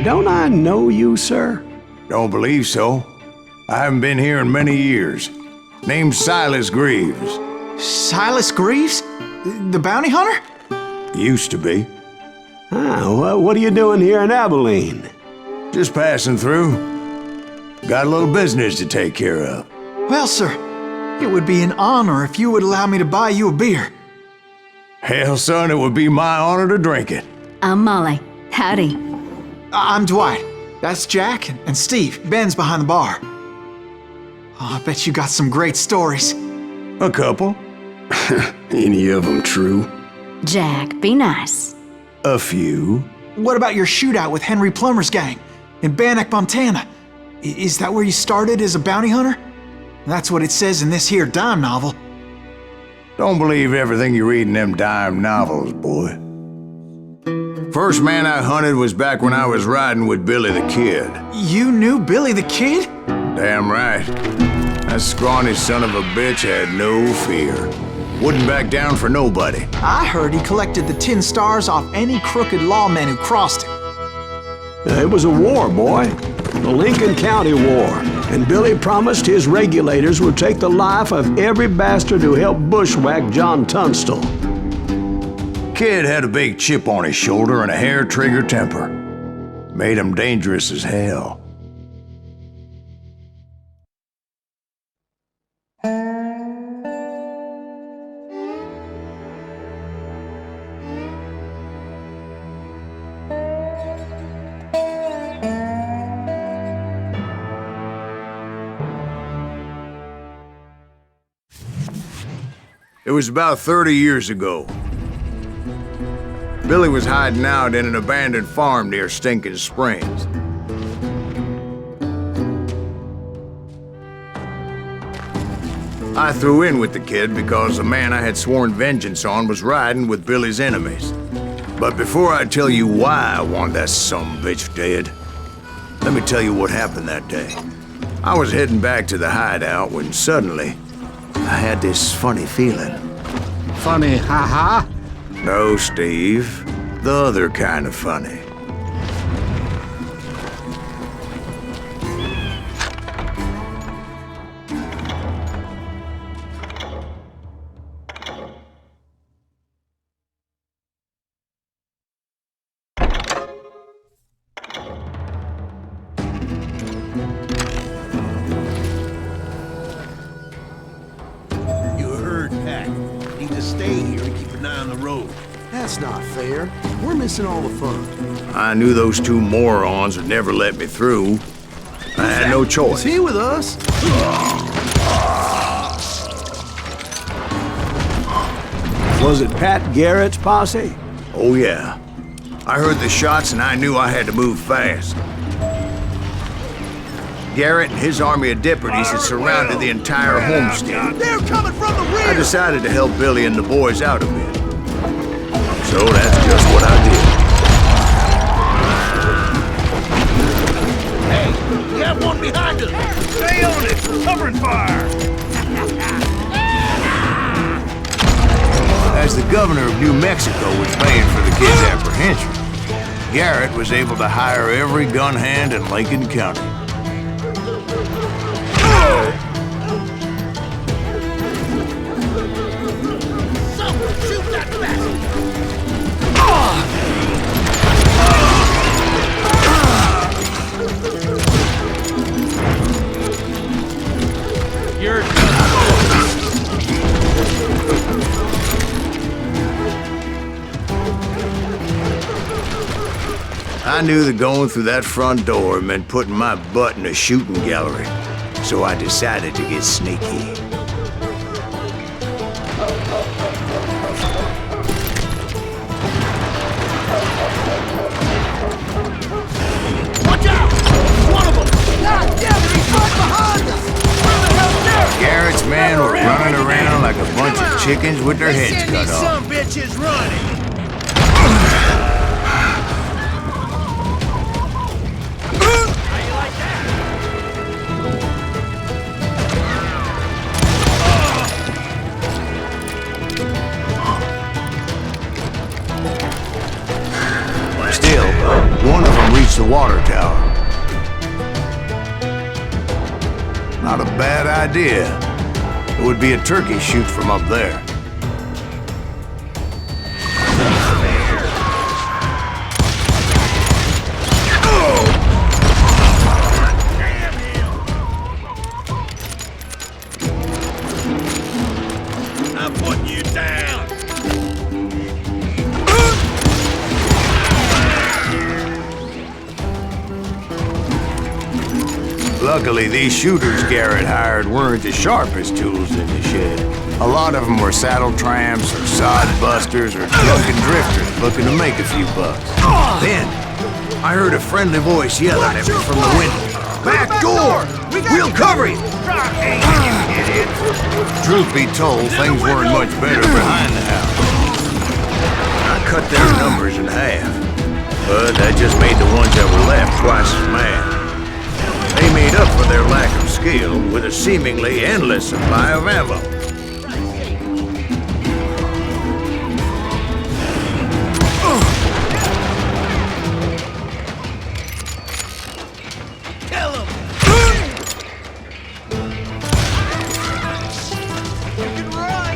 Don't I know you, sir? Don't believe so. I haven't been here in many years. Name's Silas Greaves. Silas Greaves? The bounty hunter? Used to be. Well, what are you doing here in Abilene? Just passing through. Got a little business to take care of. Well, sir, it would be an honor if you would allow me to buy you a beer. Hell, son, it would be my honor to drink it. I'm Molly. Howdy. I'm Dwight. That's Jack and Steve. Ben's behind the bar. Oh, I bet you got some great stories. A couple. Any of them true? Jack, be nice. A few. What about your shootout with Henry Plummer's gang in Bannock, Montana? Is that where you started as a bounty hunter? That's what it says in this here dime novel. Don't believe everything you read in them dime novels, boy. First man I hunted was back when I was riding with Billy the Kid. You knew Billy the Kid? Damn right. That scrawny son of a bitch had no fear. Wouldn't back down for nobody. I heard he collected the 10 stars off any crooked lawman who crossed him. It was a war, boy. The Lincoln County War. And Billy promised his regulators would take the life of every bastard who helped bushwhack John Tunstall. Kid had a big chip on his shoulder and a hair-trigger temper. Made him dangerous as hell. It was about 30 years ago. Billy was hiding out in an abandoned farm near Stinking Springs. I threw in with the kid because the man I had sworn vengeance on was riding with Billy's enemies. But before I tell you why I want that sumbitch dead, let me tell you what happened that day. I was heading back to the hideout when suddenly I had this funny feeling. Funny, ha-ha? No, Steve. The other kind of funny. That's not fair. We're missing all the fun. I knew those two morons would never let me through. I had no choice. Is he with us? Was it Pat Garrett's posse? Oh, yeah. I heard the shots and I knew I had to move fast. Garrett and his army of deputies had surrounded the entire homestead. They're coming from the rear! I decided to help Billy and the boys out a bit. So that's just what I did. Hey, we have one behind us! Stay on it! Covering fire! As the governor of New Mexico was paying for the kid's apprehension, Garrett was able to hire every gun hand in Lincoln County. Shoot that bastard! You're I knew that going through that front door meant putting my butt in a shooting gallery, so I decided to get sneaky. watch out! One of them! God damn it, he's right behind us! Where the hell's Garrett? Garrett's men were running around like a bunch of chickens with their heads cut off. Some bitches running! One of them reached the water tower. Not a bad idea. It would be a turkey shoot from up there. I'm putting you down! Luckily, these shooters Garrett hired weren't as sharp as tools in the shed. A lot of them were saddle tramps or sod busters or drunken drifters looking to make a few bucks. Then, I heard a friendly voice yelling at me from the window. Back door! We'll cover you! Truth be told, things weren't much better behind the house. I cut their numbers in half, but that just made the ones that were left twice as mad. They made up for their lack of skill with a seemingly endless supply of ammo. Kill him! You can run!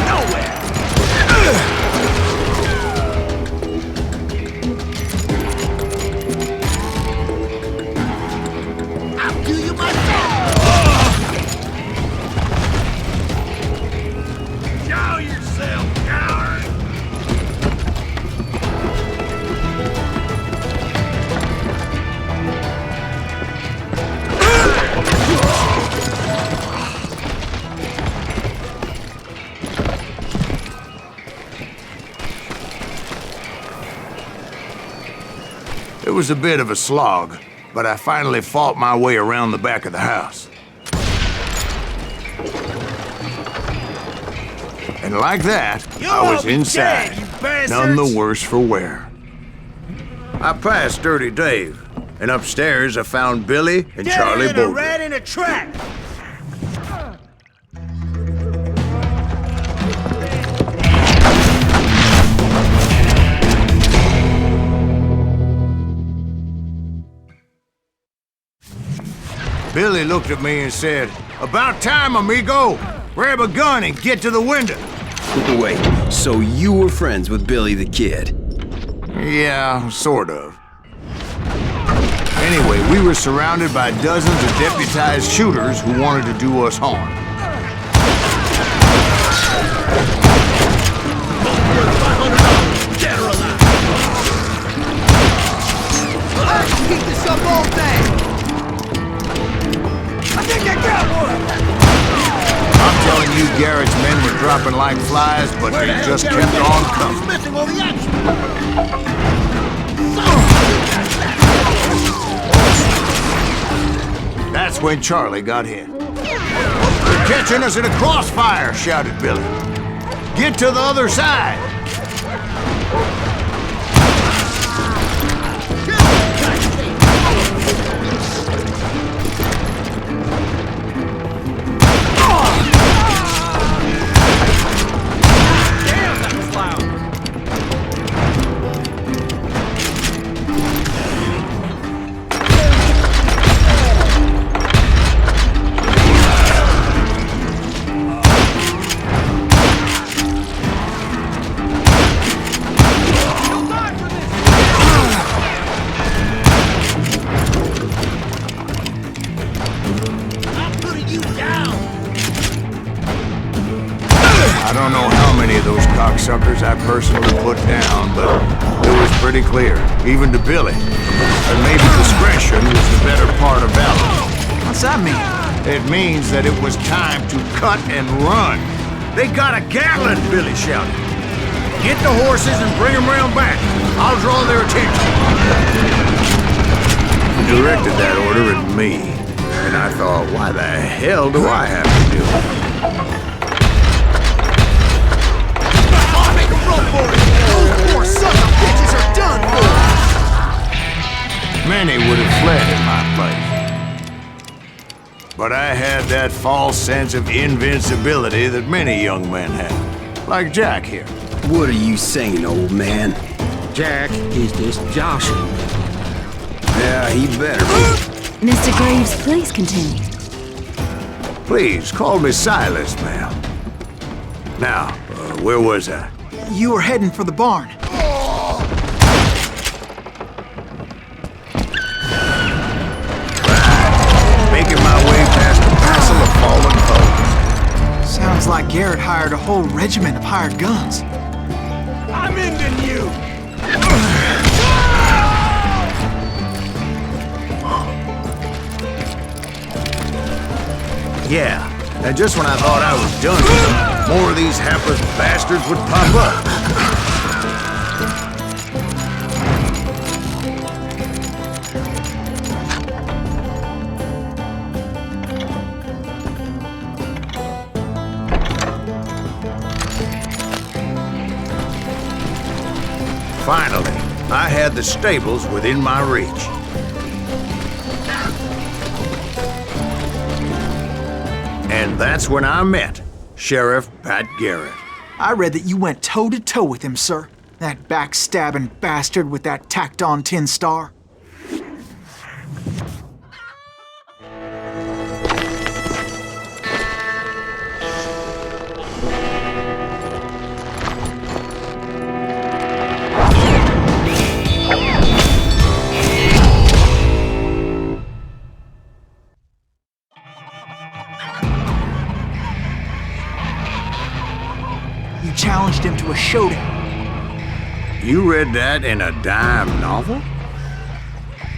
Nowhere! I'll kill you myself! Show yourself, coward! It was a bit of a slog, but I finally fought my way around the back of the house. And like that, I was inside, none the worse for wear. I passed Dirty Dave, and upstairs I found Billy and Charlie a Bolton. rat in a trap! Billy looked at me and said, "About time, amigo! Grab a gun and get to the window." Wait, so you were friends with Billy the Kid? Yeah, sort of. Anyway, we were surrounded by dozens of deputized shooters who wanted to do us harm. Dead or alive! I can keep this up all day! I think I got one! I'm telling you, Garrett's men were dropping like flies, but they just kept on coming. Missing all the action! That's when Charlie got hit. "They're catching us in a crossfire," shouted Billy. "Get to the other side!" I don't know how many of those cocksuckers I personally put down, but it was pretty clear, even to Billy, that maybe discretion was the better part of valor. What's that mean? It means that it was time to cut and run. "They got a Gatlin!" Billy shouted. "Get the horses and bring them round back. I'll draw their attention." He directed that order at me, and I thought, why the hell do I have to do it? Those poor sons of bitches are done for! Many would have fled in my place. But I had had that false sense of invincibility that many young men have. Like Jack here. What are you saying, old man? Jack is just joshing. Yeah, he better be. Mr. Greaves, please continue. Please, call me Silas, ma'am. Now, where was I? You were heading for the barn. Making my way past the passel of fallen foes. Sounds like Garrett hired a whole regiment of hired guns. I'm ending you! Yeah, and just when I thought I was done with them, more of these hapless bastards would pop up. Finally, I had the stables within my reach. And that's when I met Sheriff Pat Garrett. I read that you went toe-to-toe with him, sir. That backstabbing bastard with that tacked-on tin star. Challenged him to a showdown. You read that in a dime novel?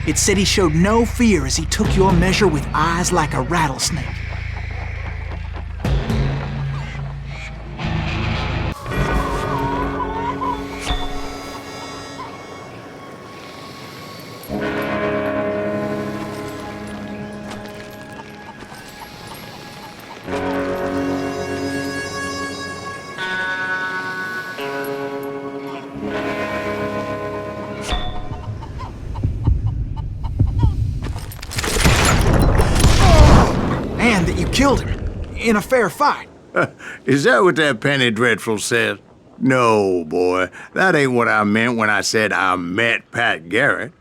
It said he showed no fear as he took your measure with eyes like a rattlesnake. Killed him in a fair fight. Is that what that penny dreadful said? No, boy. That ain't what I meant when I said I met Pat Garrett.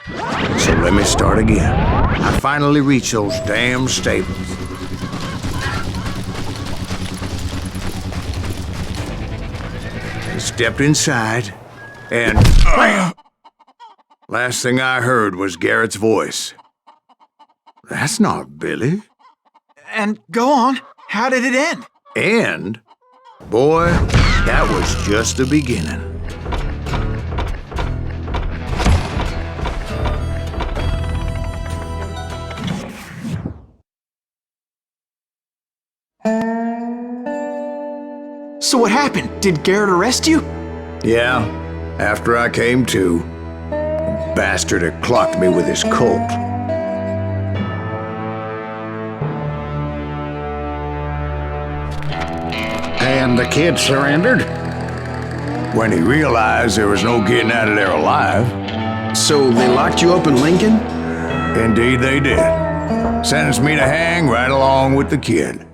So let me start again. I finally reached those damn stables. I stepped inside, and bam! Last thing I heard was Garrett's voice. That's not Billy. And go on, how did it end? And, boy, that was just the beginning. So what happened? Did Garrett arrest you? Yeah, after I came to, the bastard had clocked me with his Colt. And the kid surrendered? When he realized there was no getting out of there alive. So they locked you up in Lincoln? Indeed they did. Sentenced me to hang right along with the kid.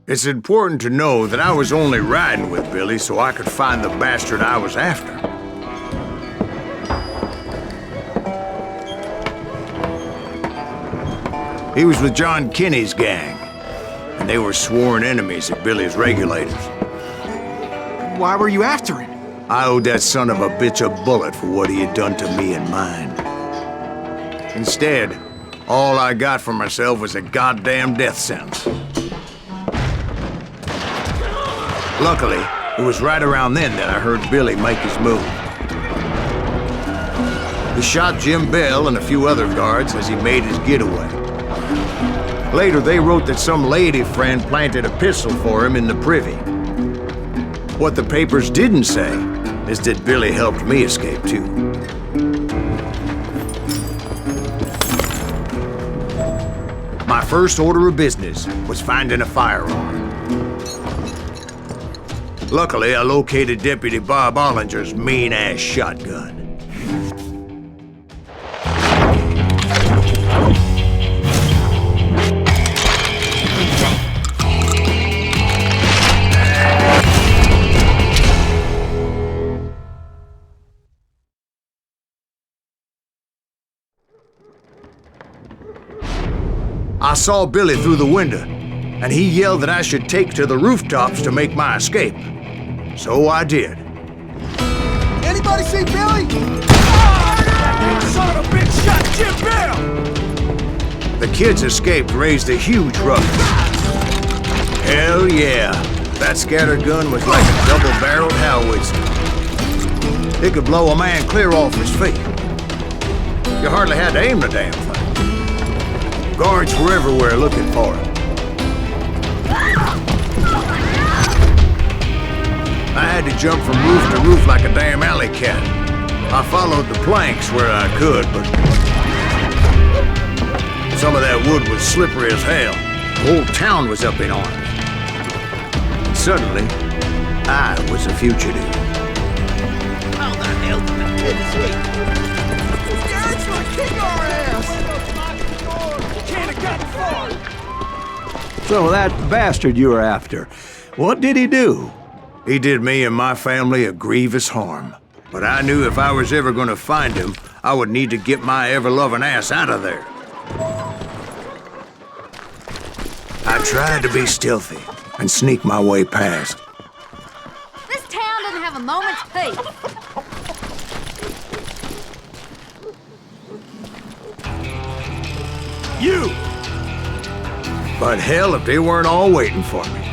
It's important to know that I was only riding with Billy so I could find the bastard I was after. He was with John Kinney's gang, and they were sworn enemies of Billy's regulators. Why were you after him? I owed that son of a bitch a bullet for what he had done to me and mine. Instead, all I got for myself was a goddamn death sentence. Luckily, it was right around then that I heard Billy make his move. He shot Jim Bell and a few other guards as he made his getaway. Later, they wrote that some lady friend planted a pistol for him in the privy. What the papers didn't say is that Billy helped me escape, too. My first order of business was finding a firearm. Luckily, I located Deputy Bob Ollinger's mean-ass shotgun. I saw Billy through the window, and he yelled that I should take to the rooftops to make my escape. So I did. Anybody see Billy? Son of a big shot, Jim Bill! The kids escaped, raised a huge ruckus. Hell yeah, that scatter gun was like a double-barreled howitzer. It could blow a man clear off his feet. You hardly had to aim the damn thing. Guards were everywhere looking for him. I had to jump from roof to roof like a damn alley cat. I followed the planks where I could, but some of that wood was slippery as hell. The whole town was up in arms. And suddenly, I was a fugitive. How the hell did the kid escape? Garrett's gonna kick our ass! Can't have gotten far! So that bastard you were after, what did he do? He did me and my family a grievous harm. But I knew if I was ever gonna find him, I would need to get my ever-loving ass out of there. I tried to be stealthy and sneak my way past. This town doesn't have a moment's peace. You! But hell if they weren't all waiting for me.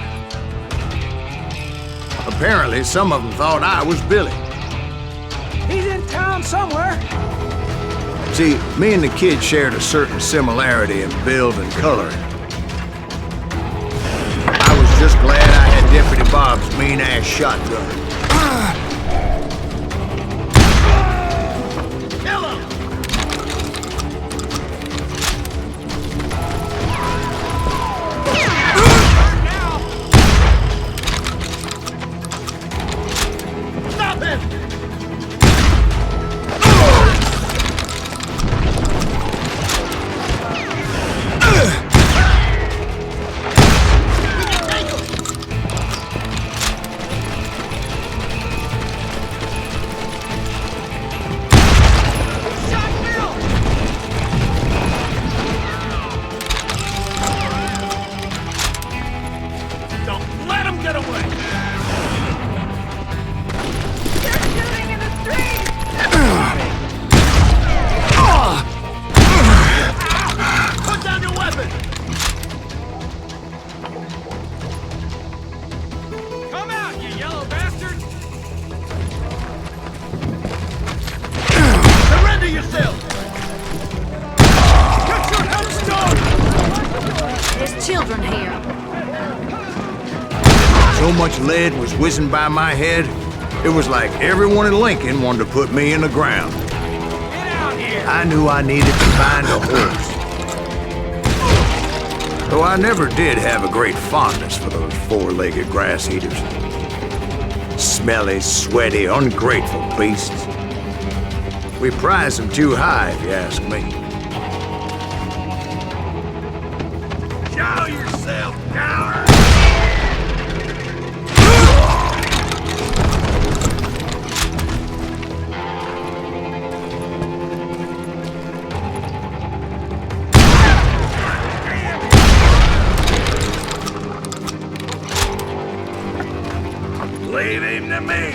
Apparently, some of them thought I was Billy. He's in town somewhere. See, me and the kid shared a certain similarity in build and coloring. I was just glad I had Deputy Bob's mean-ass shotgun. Kill him! Stop him! Don't let him get away! They're shooting in the street! Put down your weapon! Come out, you yellow bastard! Surrender yourself! Get your head stone! There's children here. So much lead was whizzing by my head, it was like everyone in Lincoln wanted to put me in the ground. Get out here! I knew I needed to find a horse. Though I never did have a great fondness for those four-legged grass eaters. Smelly, sweaty, ungrateful beasts. We prize them too high, if you ask me. Show yourself, coward! Leave him to me!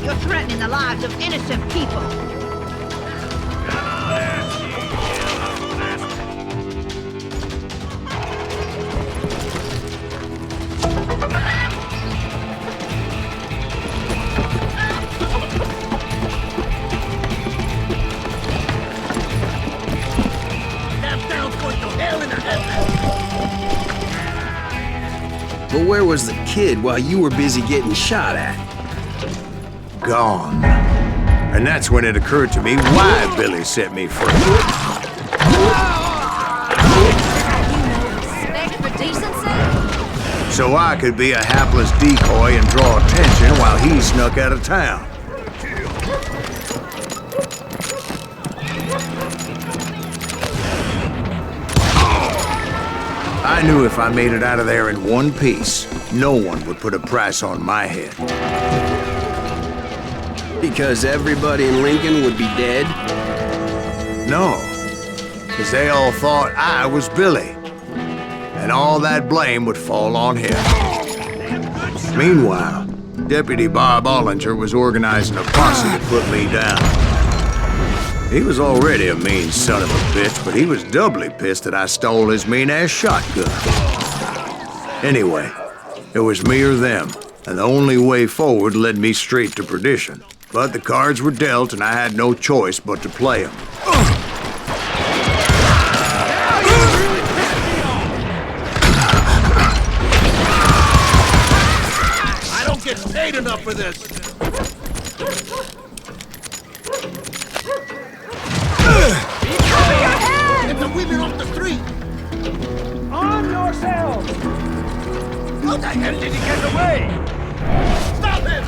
You're threatening the lives of innocent people. But where was the kid while you were busy getting shot at? Gone. And that's when it occurred to me why Billy set me free. Respect for decency? So I could be a hapless decoy and draw attention while he snuck out of town. I knew if I made it out of there in one piece, no one would put a price on my head. Because everybody in Lincoln would be dead? No, because they all thought I was Billy, and all that blame would fall on him. Meanwhile, Deputy Bob Ollinger was organizing a posse to put me down. He was already a mean son of a bitch, but he was doubly pissed that I stole his mean-ass shotgun. Anyway, it was me or them, and the only way forward led me straight to perdition. But the cards were dealt, and I had no choice but to play them. I don't get paid enough for this. Get the women off the street! Arm yourselves! How the hell did he get away? Stop him!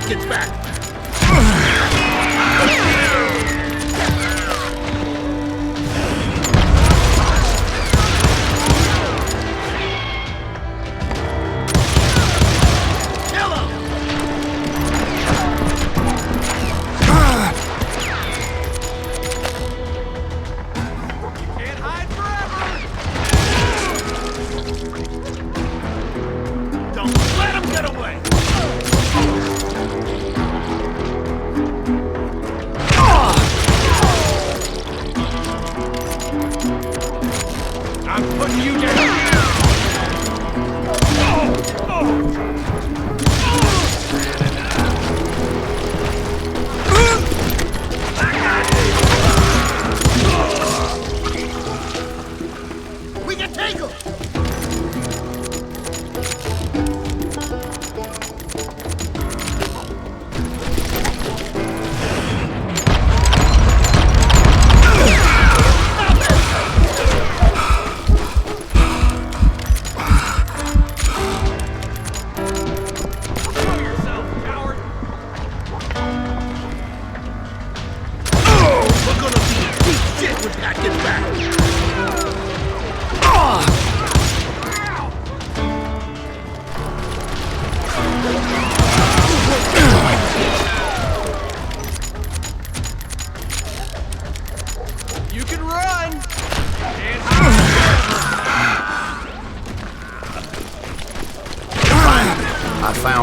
Gets back.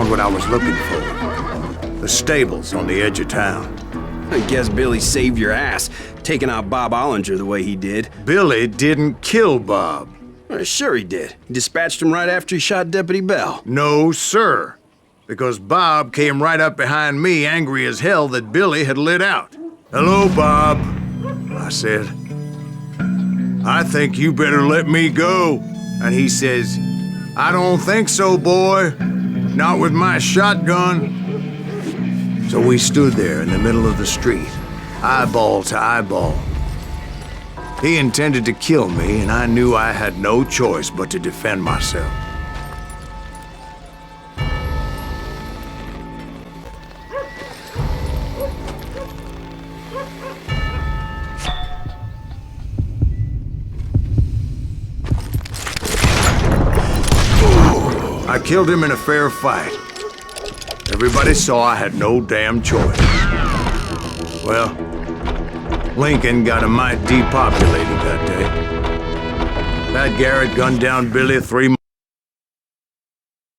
What I was looking for. The stables on the edge of town. I guess Billy saved your ass, taking out Bob Ollinger the way he did. Billy didn't kill Bob. Sure he did. He dispatched him right after he shot Deputy Bell. No, sir. Because Bob came right up behind me, angry as hell that Billy had lit out. "Hello, Bob," I said. "I think you better let me go." And he says, "I don't think so, boy. Not with my shotgun." So we stood there in the middle of the street, eyeball to eyeball. He intended to kill me, and I knew I had no choice but to defend myself. I killed him in a fair fight. Everybody saw I had no damn choice. Well, Lincoln got a mite depopulated that day. That Garrett gunned down Billy 3 months.